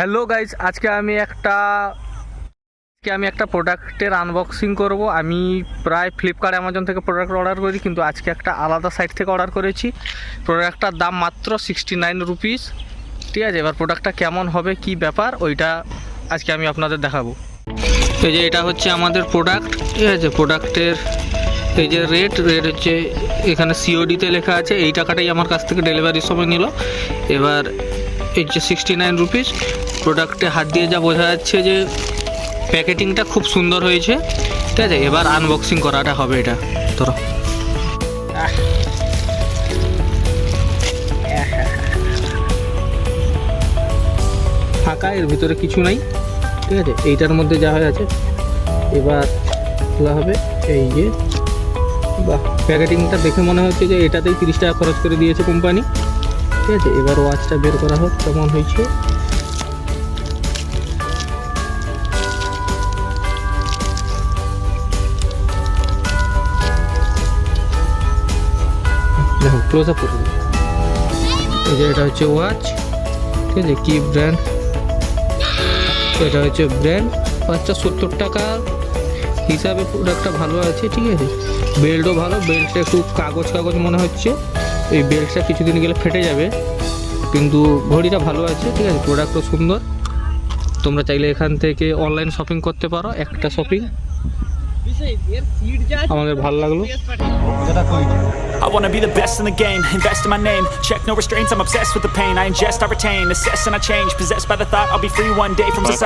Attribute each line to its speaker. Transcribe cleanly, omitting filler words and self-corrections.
Speaker 1: Hello guys, আজকে আমি একটা প্রোডাক্টের আনবক্সিং করব। আমি প্রায় ফ্লিপকার্ট অ্যামাজন থেকে প্রোডাক্ট অর্ডার করি, কিন্তু আজকে একটা আলাদা সাইট থেকে অর্ডার করেছি। প্রোডাক্টটার দাম মাত্র 69 রুপিস। ঠিক আছে, এবার প্রোডাক্টটা কেমন হবে, কি ব্যাপার, ওইটা আজকে আমি আপনাদের দেখাবো। এই যে এটা হচ্ছে আমাদের প্রোডাক্ট। ঠিক আছে, প্রোডাক্টের এই যে রেট হচ্ছে এখানে সিওডিতে লেখা আছে। এই টাকাটাই আমার কাছ থেকে ডেলিভারির সময় নিল। এবার এই যে 69 রুপিস। প্রোডাক্টে হাত দিয়ে যা বোঝা যাচ্ছে যে প্যাকেটিংটা খুব সুন্দর হয়েছে। ঠিক আছে, এবার আনবক্সিং করাটা হবে। এটা ধরো, ফাঁকা, এর ভিতরে কিছু নাই। ঠিক আছে, এইটার মধ্যে যা হয়ে আছে এবার খোলা হবে। এই যে বাহ, প্যাকেটিংটা দেখে মনে হচ্ছে যে এটাতেই 30 টাকা খরচ করে দিয়েছে কোম্পানি। ঠিক আছে, এবার ওয়াচটা বের করা হোক কেমন হয়েছে। দেখো ক্লোজ আপ করুন। এই যে এটা হচ্ছে ওয়াচ। ঠিক আছে, কি ব্র্যান্ড, এটা হচ্ছে ব্র্যান্ড। আচ্ছা, 70 টাকা হিসাবে প্রোডাক্টটা ভালো আছে। ঠিক আছে, বেল্টও ভালো। বেল্টটা একটু কাগজ মনে হচ্ছে। এই বেল্টটা কিছুদিন গেলে ফেটে যাবে, কিন্তু ঘড়িটা ভালো আছে। ঠিক আছে, প্রোডাক্টও সুন্দর। তোমরা চাইলে এখান থেকে অনলাইন শপিং করতে পারো। একটা শপিং আমাদের ভালো লাগলো।
Speaker 2: I wanna be the best in the game, invest in my name, check no restraints, I'm obsessed with the pain, I ingest, I retain, assess and I change, possessed by the thought I'll be free one day from society.